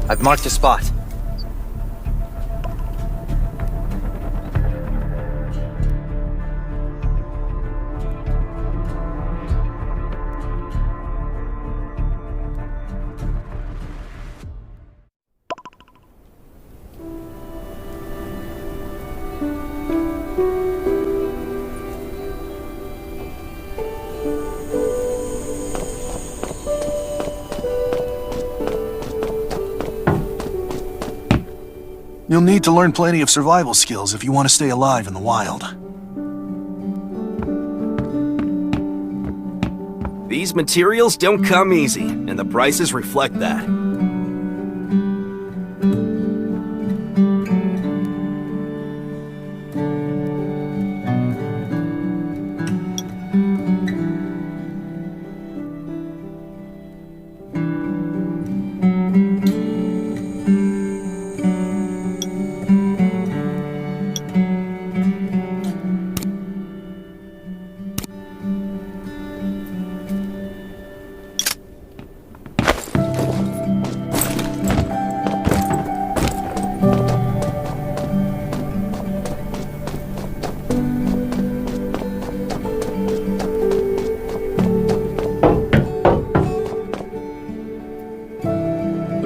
I've marked a spot. You'll need to learn plenty of survival skills if you want to stay alive in the wild. These materials don't come easy, and the prices reflect that.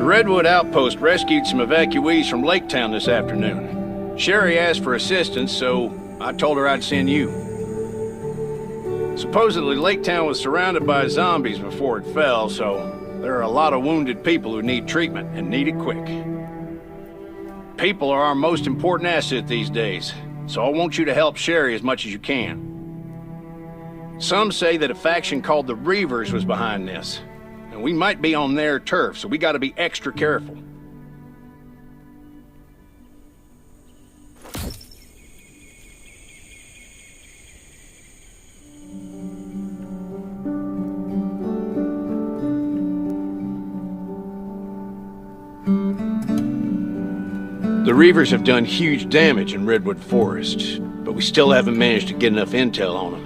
Redwood Outpost rescued some evacuees from Lake Town this afternoon. Sherry asked for assistance, so I told her I'd send you. Supposedly, Lake Town was surrounded by zombies before it fell, so there are a lot of wounded people who need treatment, and need it quick. People are our most important asset these days, so I want you to help Sherry as much as you can. Some say that a faction called the Reavers was behind this. And we might be on their turf, so we gotta be extra careful. The Reavers have done huge damage in Redwood Forest, but we still haven't managed to get enough intel on them.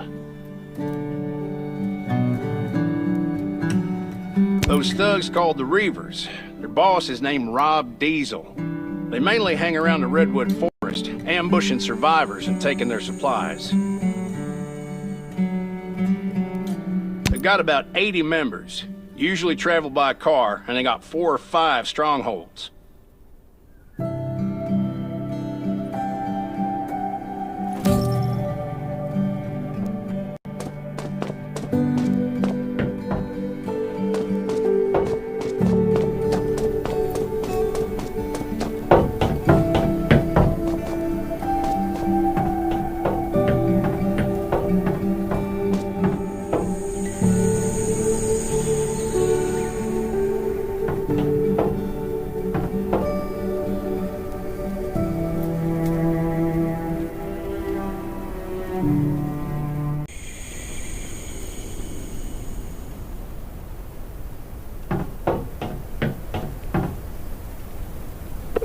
Those thugs called the Reavers. Their boss is named Rob Diesel. They mainly hang around the Redwood Forest, ambushing survivors and taking their supplies. They've got about 80 members, usually travel by car, and they got 4 or 5 strongholds.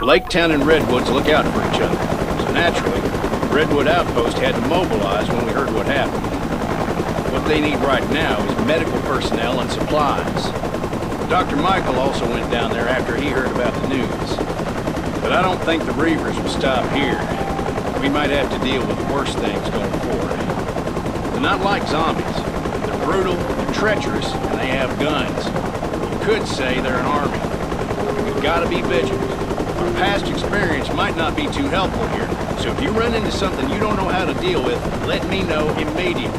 Lake Town and Redwoods look out for each other, so naturally, Redwood Outpost had to mobilize when we heard what happened. What they need right now is medical personnel and supplies. Dr. Michael also went down there after he heard about the news. But I don't think the Reavers will stop here. We might have to deal with worse things going forward. They're not like zombies. They're brutal, they're treacherous, and they have guns. You could say they're an army. We've got to be vigilant. Our past experience might not be too helpful here, so if you run into something you don't know how to deal with, let me know immediately.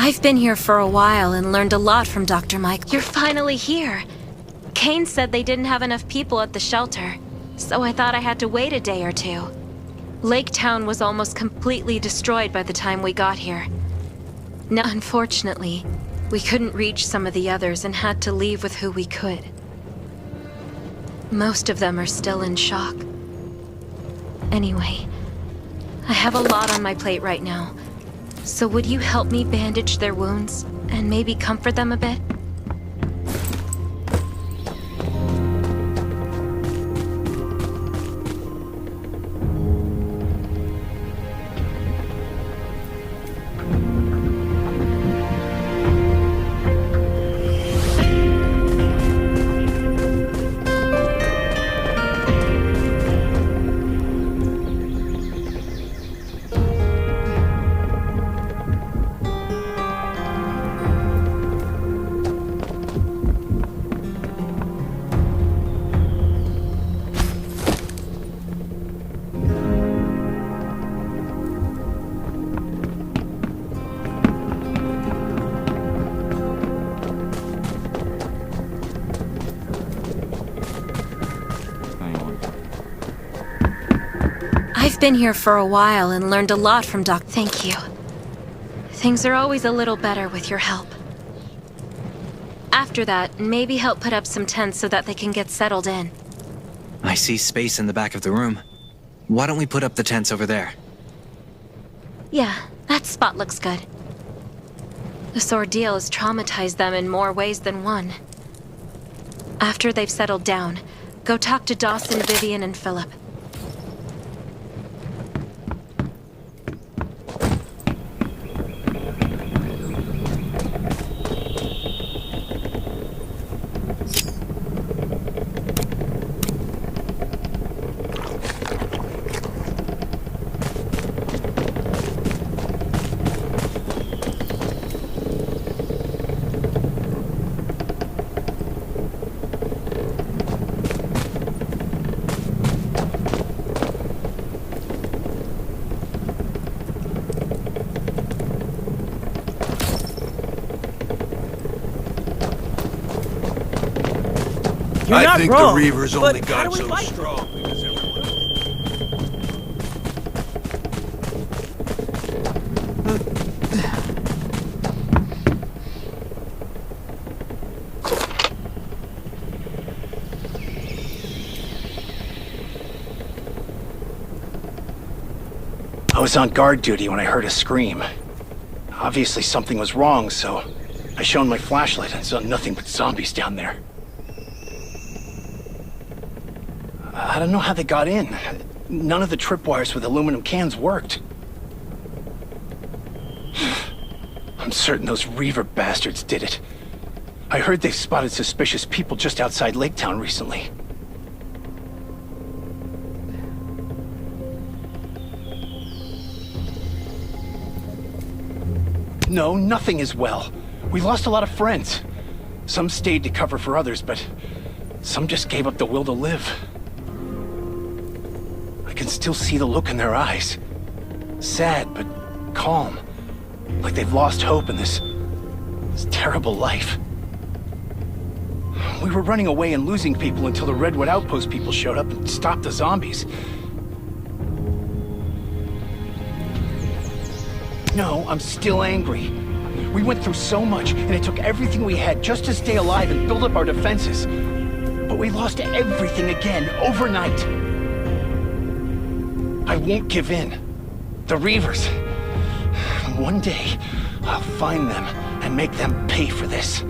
I've been here for a while and learned a lot from Dr. Mike. You're finally here. Kane said they didn't have enough people at the shelter, so I thought I had to wait a day or two. Lake Town was almost completely destroyed by the time we got here. Now, unfortunately, we couldn't reach some of the others and had to leave with who we could. Most of them are still in shock. Anyway, I have a lot on my plate right now. So would you help me bandage their wounds and maybe comfort them a bit? I've been here for a while and learned a lot from Doc. Thank you. Things are always a little better with your help. After that, maybe help put up some tents so that they can get settled in. I see space in the back of the room. Why don't we put up the tents over there? Yeah, that spot looks good. This ordeal has traumatized them in more ways than one. After they've settled down, go talk to Dawson, Vivian, and Philip. You're I not think wrong, the Reavers but only how got do we so fight? strong because everyone else... I was on guard duty when I heard a scream. Obviously something was wrong, so I shone my flashlight and saw nothing but zombies down there. I don't know how they got in. None of the tripwires with aluminum cans worked. I'm certain those Reaver bastards did it. I heard they've spotted suspicious people just outside Lake Town recently. No, nothing is well. We lost a lot of friends. Some stayed to cover for others, but some just gave up the will to live. I can still see the look in their eyes. Sad, but calm. Like they've lost hope in this terrible life. We were running away and losing people until the Redwood Outpost people showed up and stopped the zombies. No, I'm still angry. We went through so much, and it took everything we had just to stay alive and build up our defenses. But we lost everything again, overnight. I won't give in. The Reavers. One day, I'll find them and make them pay for this.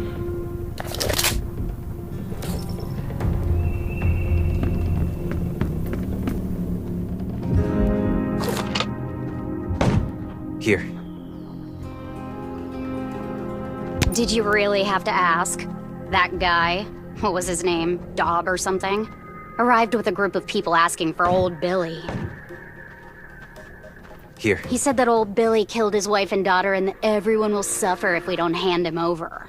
Here. Did you really have to ask? That guy, what was his name, Dobb or something, arrived with a group of people asking for old Billy. Here. He said that old Billy killed his wife and daughter and that everyone will suffer if we don't hand him over.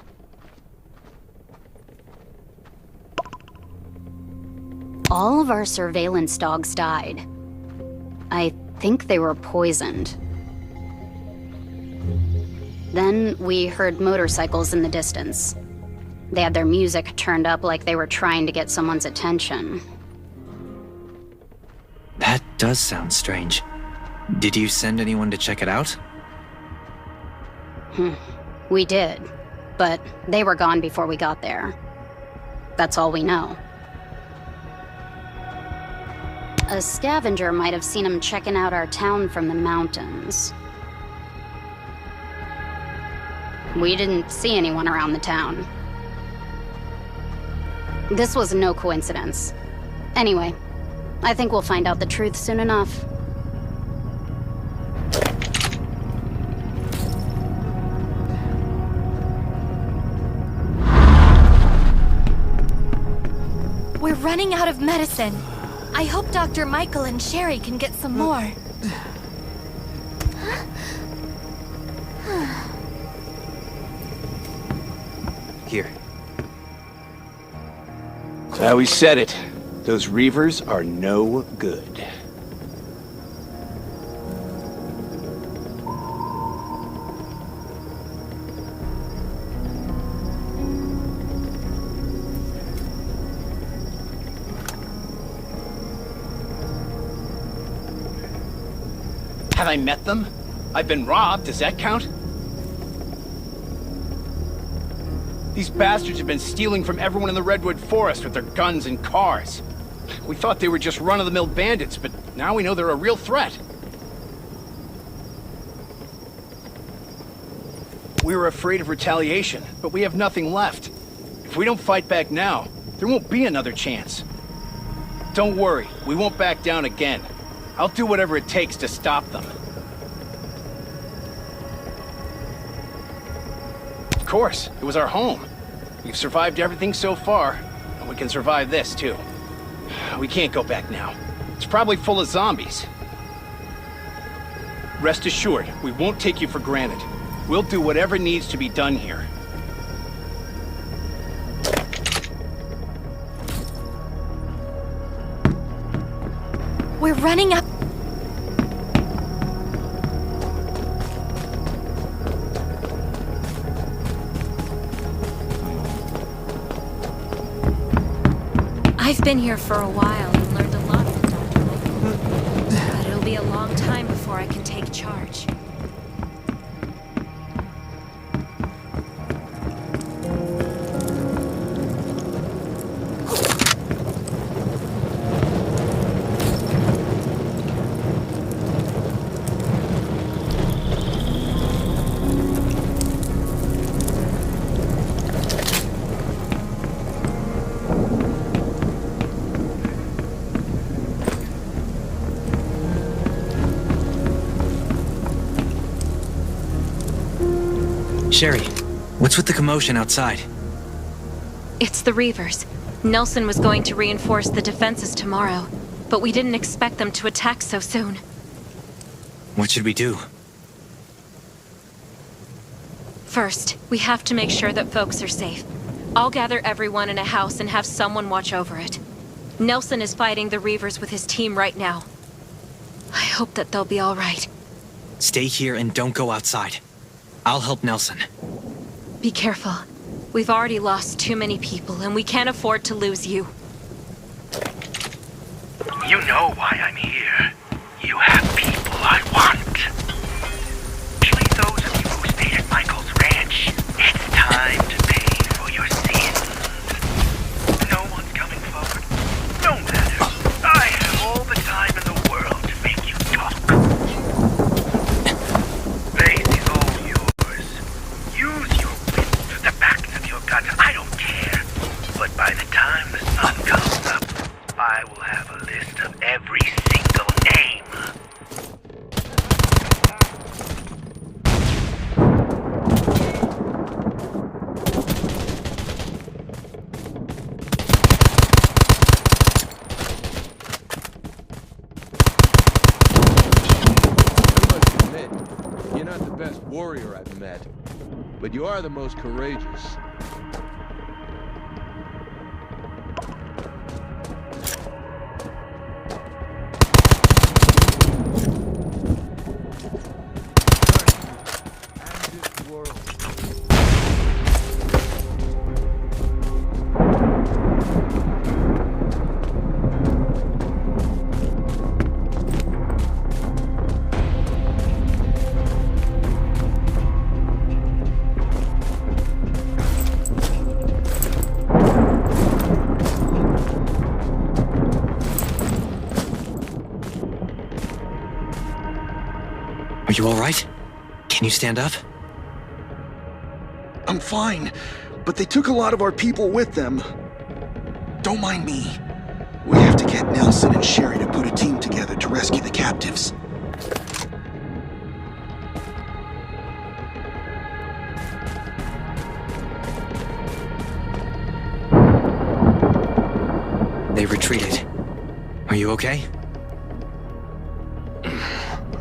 All of our surveillance dogs died. I think they were poisoned. Then we heard motorcycles in the distance. They had their music turned up like they were trying to get someone's attention. That does sound strange. Did you send anyone to check it out? We did, but they were gone before we got there. That's all we know. A scavenger might have seen him checking out our town from the mountains. We didn't see anyone around the town. This was no coincidence. Anyway, I think we'll find out the truth soon enough. We're running out of medicine. I hope Dr. Michael and Sherry can get some more. Here. That's how he said it. Those Reavers are no good. Have I met them? I've been robbed, does that count? These bastards have been stealing from everyone in the Redwood Forest with their guns and cars. We thought they were just run-of-the-mill bandits, but now we know they're a real threat. We were afraid of retaliation, but we have nothing left. If we don't fight back now, there won't be another chance. Don't worry, we won't back down again. I'll do whatever it takes to stop them. Of course, it was our home. We've survived everything so far, and we can survive this too. We can't go back now. It's probably full of zombies. Rest assured, we won't take you for granted. We'll do whatever needs to be done here. We're running out. I've been here for a while and learned a lot from Dr. Michael. But it'll be a long time before I can take charge. Sherry, what's with the commotion outside? It's the Reavers. Nelson was going to reinforce the defenses tomorrow, but we didn't expect them to attack so soon. What should we do? First, we have to make sure that folks are safe. I'll gather everyone in a house and have someone watch over it. Nelson is fighting the Reavers with his team right now. I hope that they'll be all right. Stay here and don't go outside. I'll help Nelson. Be careful. We've already lost too many people, and we can't afford to lose you. You know why I'm here. You have people I want. Especially those of you who stayed at Michael's ranch. It's time to pay for your sins. No one's coming forward. No matter. I have all the time in the world to make you talk. Faith is all yours. Use your wits, the backs of your guns. I don't care. But by the time the sun comes up, I will have a list of every single name. I must admit, you're not the best warrior I've met, but you are the most courageous. You alright? Can you stand up? I'm fine, but they took a lot of our people with them. Don't mind me. We have to get Nelson and Sherry to put a team together to rescue the captives. They retreated. Are you okay?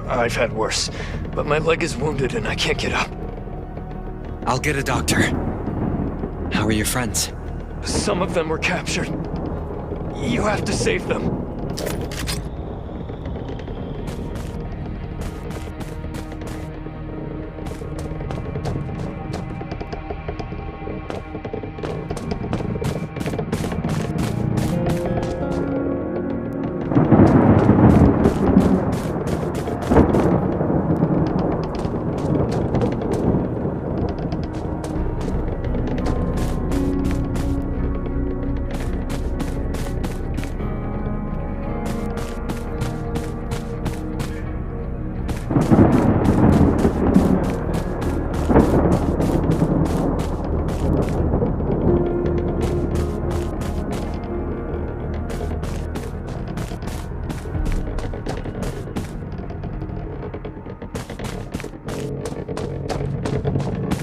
I've had worse, but my leg is wounded and I can't get up. I'll get a doctor. How are your friends? Some of them were captured. You have to save them.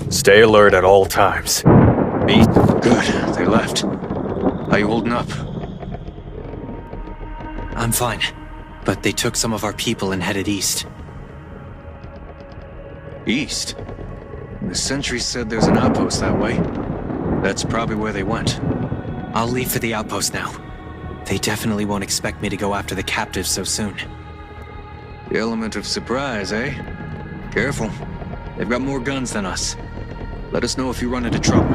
Stay alert at all times. Beast? Good. They left. Are you holding up? I'm fine. But they took some of our people and headed east. East? The sentry said there's an outpost that way. That's probably where they went. I'll leave for the outpost now. They definitely won't expect me to go after the captives so soon. The element of surprise, eh? Careful. They've got more guns than us. Let us know if you run into trouble.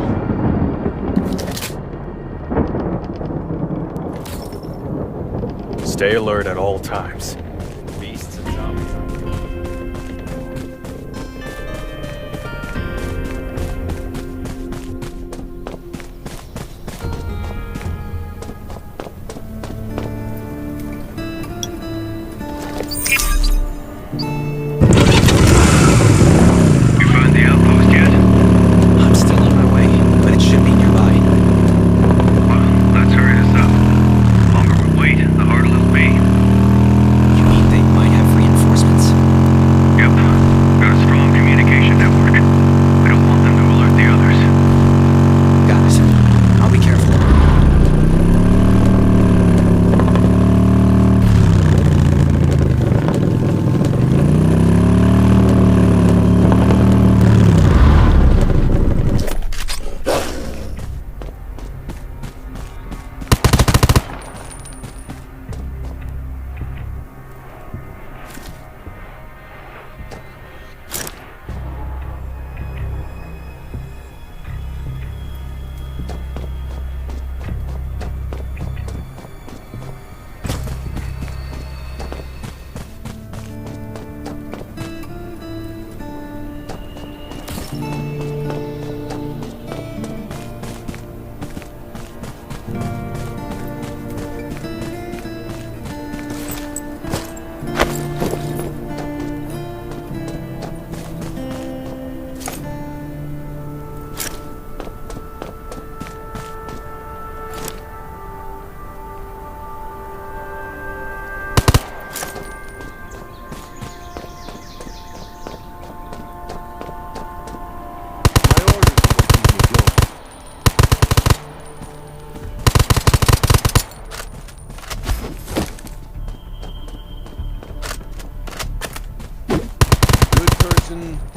Stay alert at all times. Beasts and zombies. You find the outpost yet? I'm still on my way, but it should be nearby. Well, let's hurry this up. The longer we wait, the harder it'll be. You mean they might have reinforcements? Yep. Got a strong communication network. We don't want them to alert the others. Got it. I'll be careful.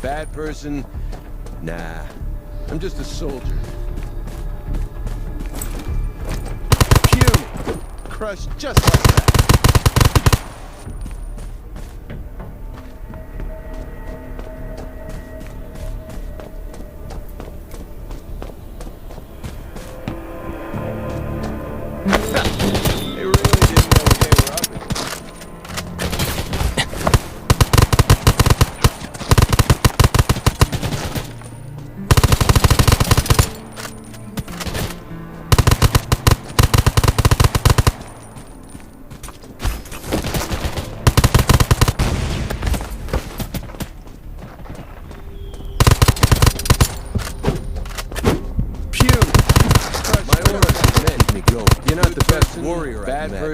Bad person? Nah, I'm just a soldier. Pew! Crushed just like that. They really didn't know what they were up against.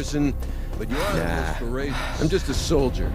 person, but you are the most courageous. I'm just a soldier.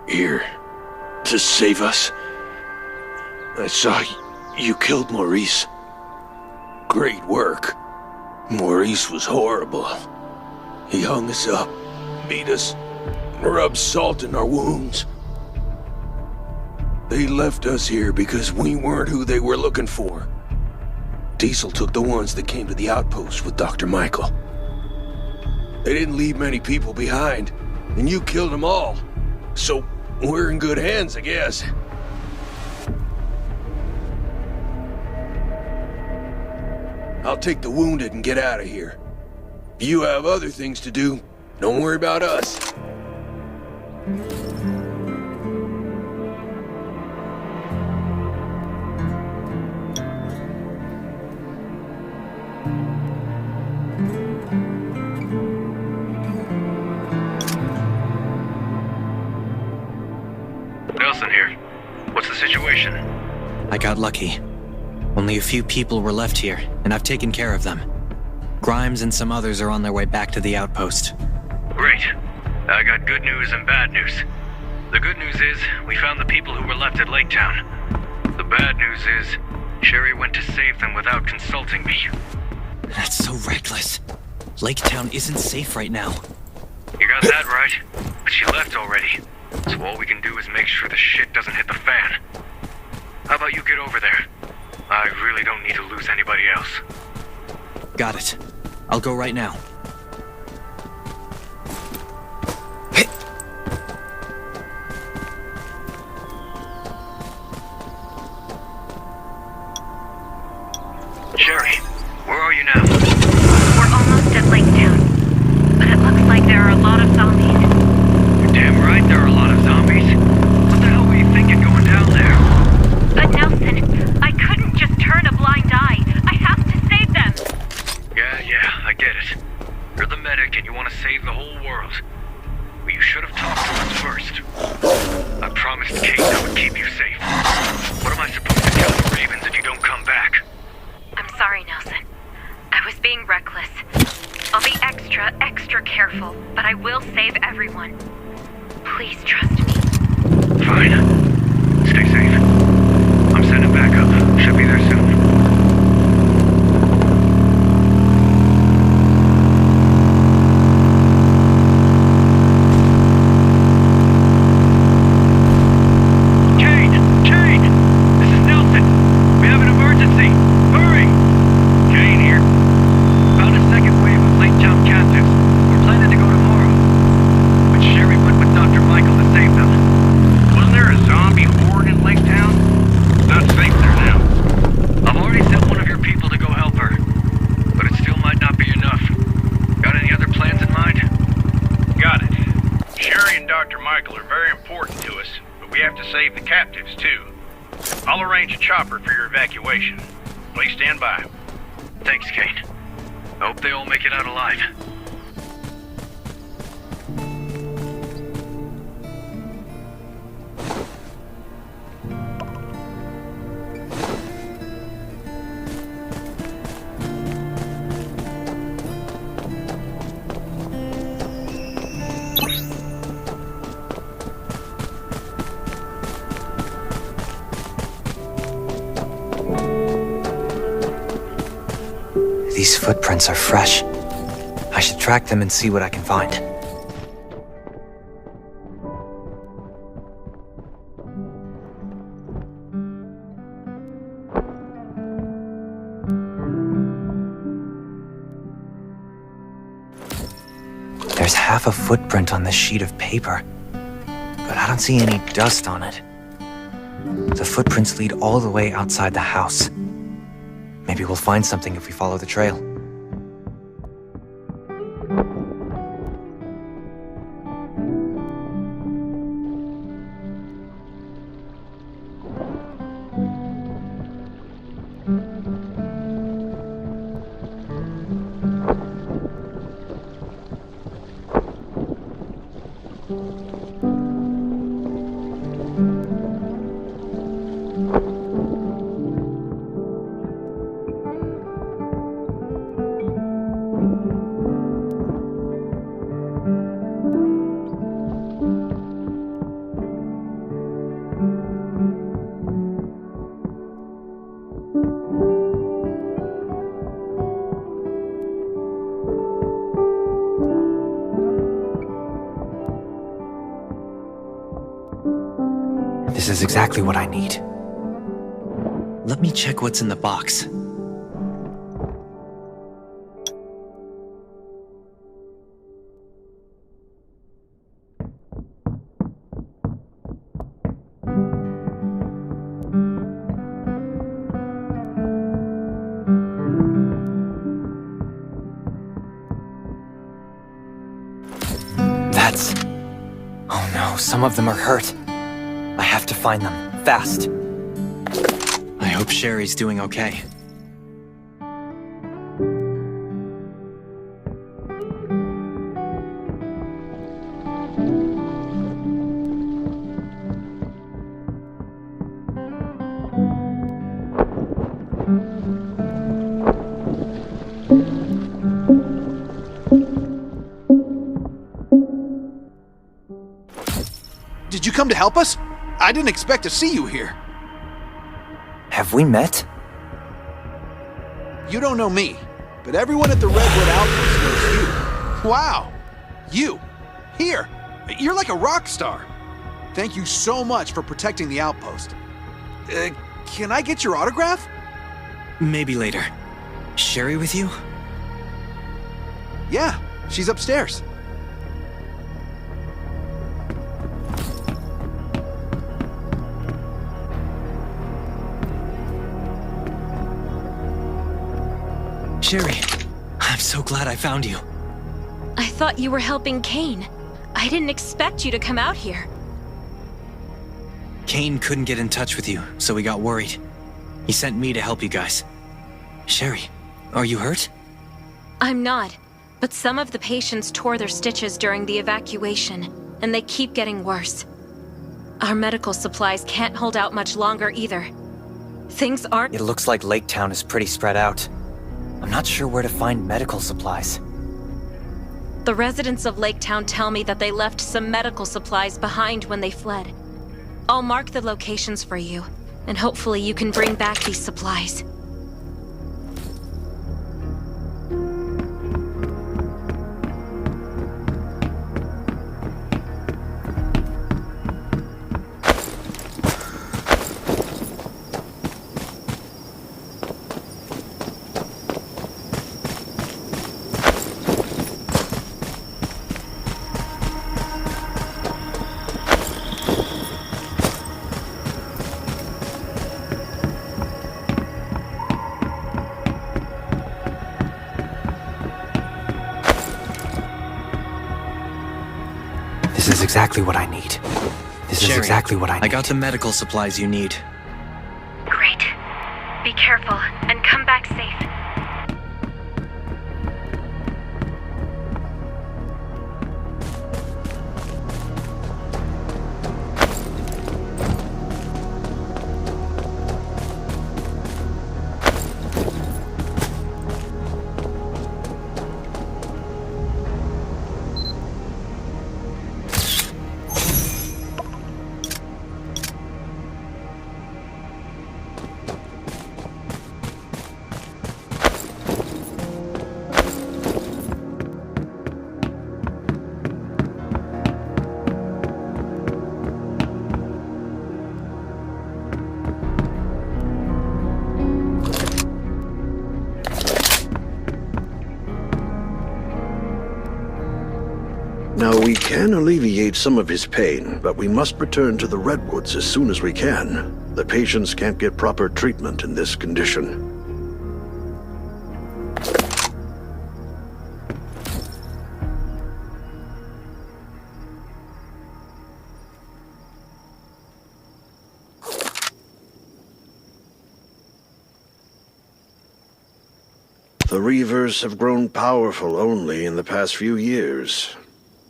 Here to save us. I saw you killed Maurice. Great work. Maurice was horrible. He hung us up, beat us, rubbed salt in our wounds. They left us here because we weren't who they were looking for. Diesel took the ones that came to the outpost with Dr. Michael. They didn't leave many people behind, and you killed them all. So we're in good hands, I guess. I'll take the wounded and get out of here. If you have other things to do, don't worry about us. Nelson here. What's the situation? I got lucky. Only a few people were left here, and I've taken care of them. Grimes and some others are on their way back to the outpost. Great. I got good news and bad news. The good news is, we found the people who were left at Lake Town. The bad news is, Sherry went to save them without consulting me. That's so reckless. Lake Town isn't safe right now. You got that right, but she left already. So all we can do is make sure the shit doesn't hit the fan. How about you get over there? I really don't need to lose anybody else. Got it. I'll go right now. Sherry, where are you now? We're almost at Lake Town, but it looks like there are a lot of zombies. You're damn right there are a lot of zombies. What the hell were you thinking going down there? But Nelson, I couldn't just turn a blind eye. I have to save them. Yeah, I get it. You're the medic and you want to save the whole world. Well, you should have talked to us first. I promised Kate I would keep you safe. What am I supposed to tell the Ravens if you don't come back? I'm sorry, Nelson. I was being reckless. I'll be extra careful, but I will save everyone. Please trust me. Fine. Stay safe. I'm sending backup. Should be there soon. Kane! This is Nelson. We have an emergency. Hurry! Kane here. Found a second wave of Lake Town captives. We're planning to go tomorrow. But Sherry went with Dr. Michael to save them. Wasn't there a zombie horde in Lake Town? Not safe there now. I've already sent one of your people to go help her. But it still might not be enough. Got any other plans in mind? Got it. Sherry and Dr. Michael are very important to us, but we have to save the captives, too. I'll arrange a chopper for your evacuation. Please stand by. Thanks, Kane. I hope they all make it out alive. These footprints are fresh. I should track them and see what I can find. There's half a footprint on this sheet of paper, but I don't see any dust on it. The footprints lead all the way outside the house. Maybe we'll find something if we follow the trail. This is exactly what I need. Let me check what's in the box. That's... Oh no, some of them are hurt. I have to find them, fast. I hope Sherry's doing okay. Did you come to help us? I didn't expect to see you here. Have we met? You don't know me, but everyone at the Redwood Outpost knows you. Wow! You! Here! You're like a rock star. Thank you so much for protecting the outpost. Can I get your autograph? Maybe later. Sherry with you? Yeah, she's upstairs. Sherry, I'm so glad I found you. I thought you were helping Kane. I didn't expect you to come out here. Kane couldn't get in touch with you, so we got worried. He sent me to help you guys. Sherry, are you hurt? I'm not, but some of the patients tore their stitches during the evacuation, and they keep getting worse. Our medical supplies can't hold out much longer either. Things aren't— It looks like Lake Town is pretty spread out. I'm not sure where to find medical supplies. The residents of Lake Town tell me that they left some medical supplies behind when they fled. I'll mark the locations for you, and hopefully you can bring back these supplies. This is exactly what I need. This is exactly what I need. I got the medical supplies you need. Great. Be careful and come back safe. Now, we can alleviate some of his pain, but we must return to the Redwoods as soon as we can. The patients can't get proper treatment in this condition. The Reavers have grown powerful only in the past few years.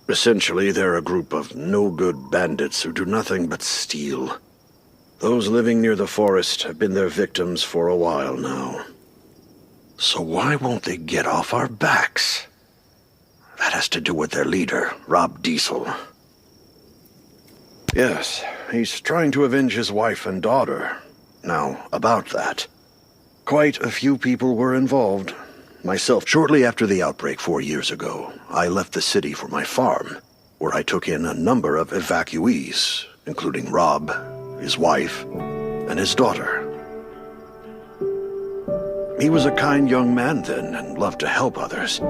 Essentially, they're a group of no-good bandits who do nothing but steal. Those living near the forest have been their victims for a while now. So why won't they get off our backs? That has to do with their leader, Rob Diesel. Yes, he's trying to avenge his wife and daughter. Now, about that. Quite a few people were involved. Myself, shortly after the outbreak 4 years ago, I left the city for my farm, where I took in a number of evacuees, including Rob, his wife, and his daughter. He was a kind young man then, and loved to help others.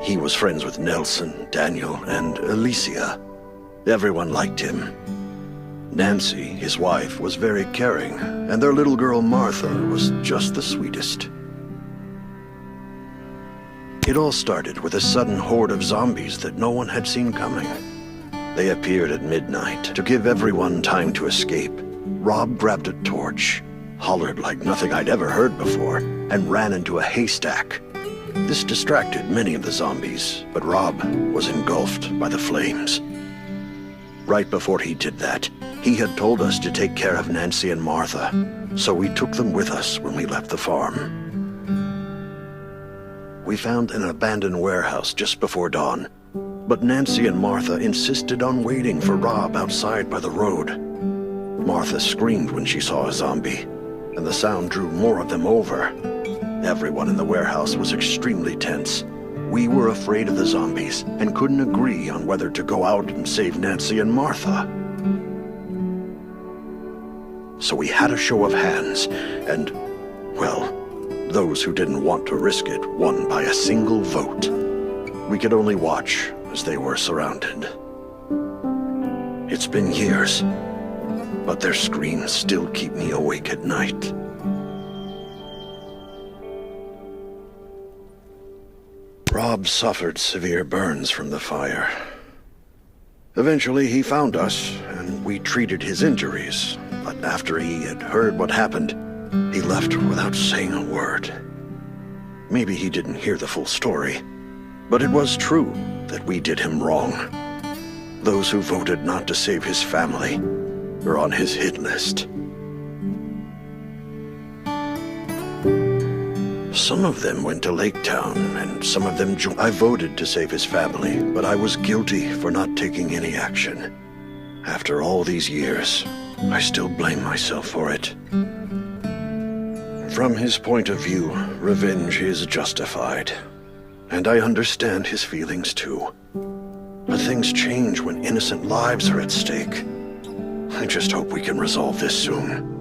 He was friends with Nelson, Daniel, and Alicia. Everyone liked him. Nancy, his wife, was very caring, and their little girl Martha was just the sweetest. It all started with a sudden horde of zombies that no one had seen coming. They appeared at midnight to give everyone time to escape. Rob grabbed a torch, hollered like nothing I'd ever heard before, and ran into a haystack. This distracted many of the zombies, but Rob was engulfed by the flames. Right before he did that, he had told us to take care of Nancy and Martha, so we took them with us when we left the farm. We found an abandoned warehouse just before dawn, but Nancy and Martha insisted on waiting for Rob outside by the road. Martha screamed when she saw a zombie, and the sound drew more of them over. Everyone in the warehouse was extremely tense. We were afraid of the zombies and couldn't agree on whether to go out and save Nancy and Martha. So we had a show of hands, and, well, those who didn't want to risk it won by a single vote. We could only watch as they were surrounded. It's been years, but their screams still keep me awake at night. Rob suffered severe burns from the fire. Eventually, he found us, and we treated his injuries. But after he had heard what happened, he left without saying a word. Maybe he didn't hear the full story, but it was true that we did him wrong. Those who voted not to save his family are on his hit list. Some of them went to Lake Town, and some of them I voted to save his family, but I was guilty for not taking any action. After all these years, I still blame myself for it. From his point of view, revenge is justified. And I understand his feelings too. But things change when innocent lives are at stake. I just hope we can resolve this soon.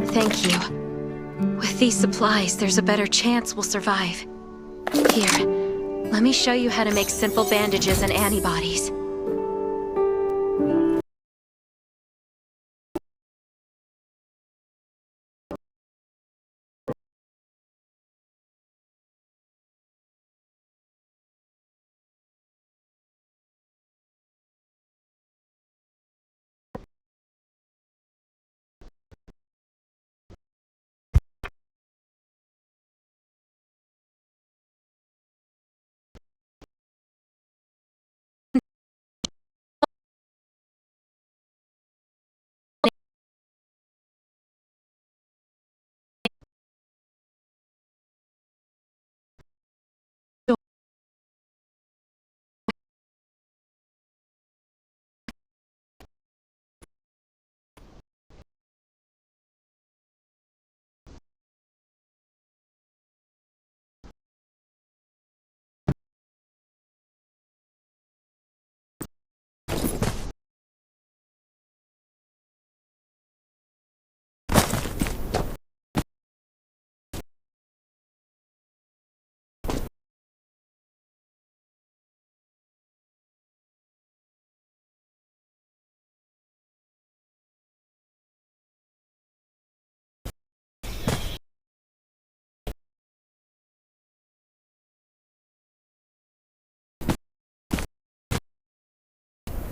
Thank you. With these supplies, there's a better chance we'll survive. Here, let me show you how to make simple bandages and antibodies.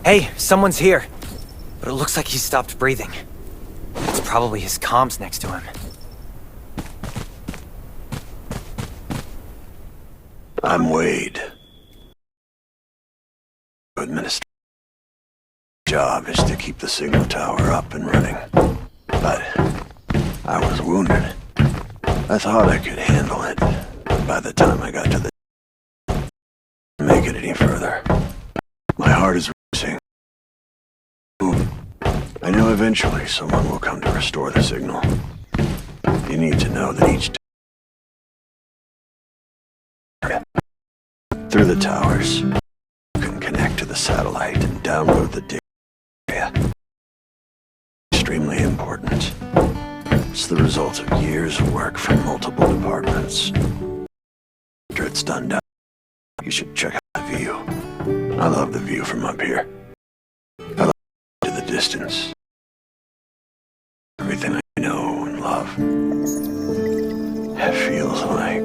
Hey, someone's here. But it looks like he stopped breathing. It's probably his comms next to him. I'm Wade. Administrator job is to keep the signal tower up and running. But I was wounded. I thought I could handle it, but by the time I got to the make it any further. My heart is racing. I know eventually someone will come to restore the signal. You need to know that each through the towers, you can connect to the satellite and download the data. Extremely important. It's the result of years of work from multiple departments. After it's done, you should check out the view. I love the view from up here. I love to the distance. Everything I know and love. It feels like...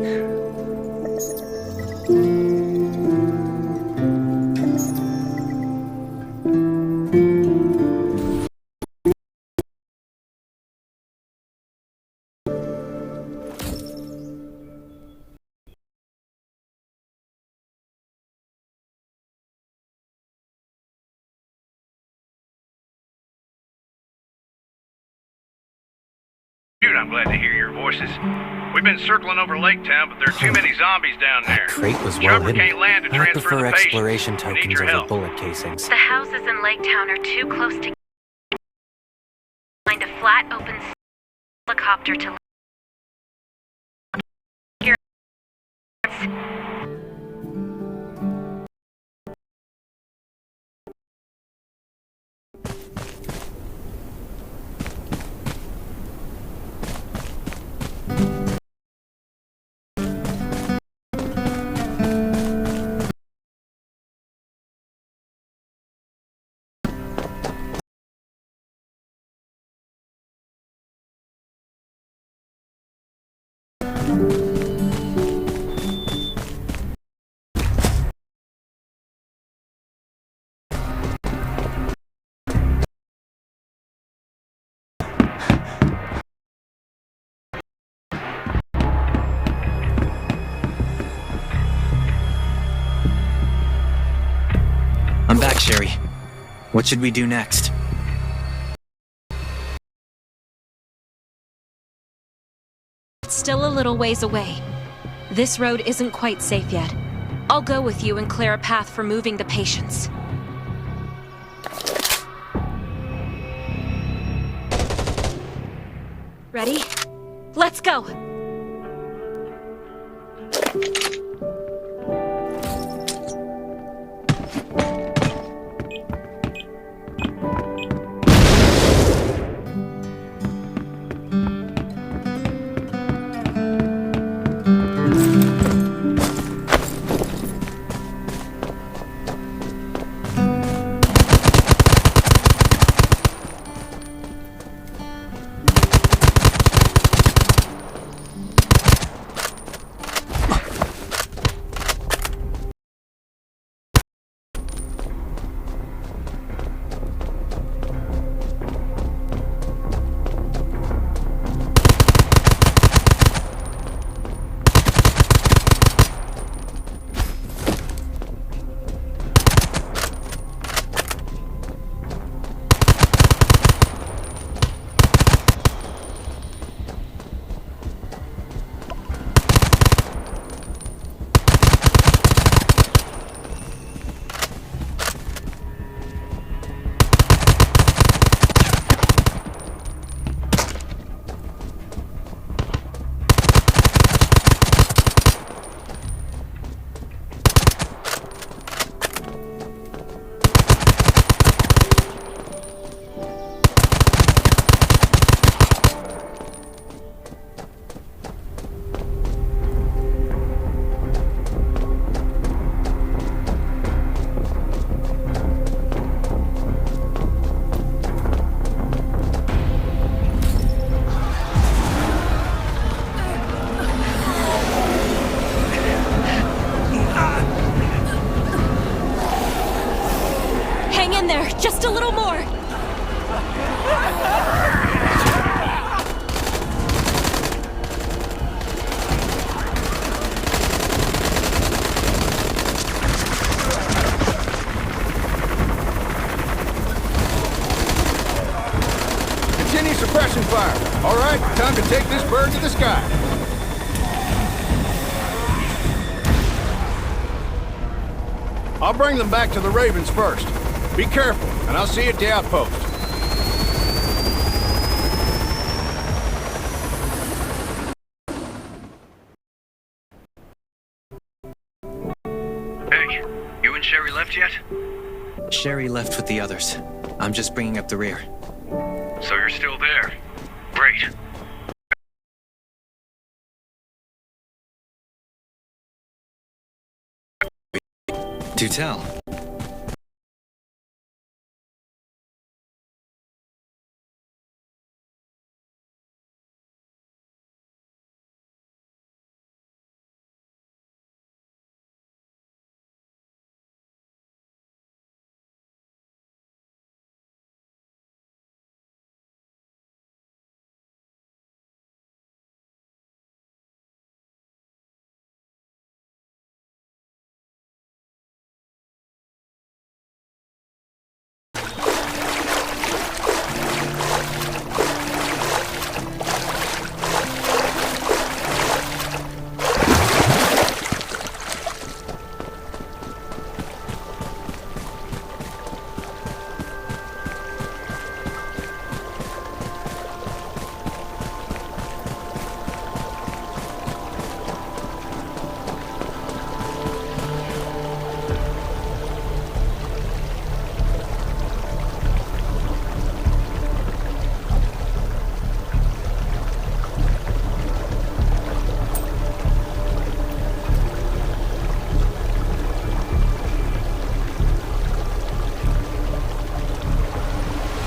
Dude, I'm glad to hear your voices. We've been circling over Lake Town, but there are too many zombies down there. That crate was well Chopper hidden. can't land to I transfer prefer the patient. exploration We need tokens your over help. bullet casings. The houses in Lake Town are too close to find a flat, open helicopter to I'm back, Sherry. What should we do next? It's still a little ways away. This road isn't quite safe yet. I'll go with you and clear a path for moving the patients. Ready? Let's go! on there! Just a little more! Continue suppression fire. All right, time to take this bird to the sky. I'll bring them back to the Ravens first. Be careful, and I'll see you at the outpost. Hey, you and Sherry left yet? Sherry left with the others. I'm just bringing up the rear. So you're still there. Great. Do tell.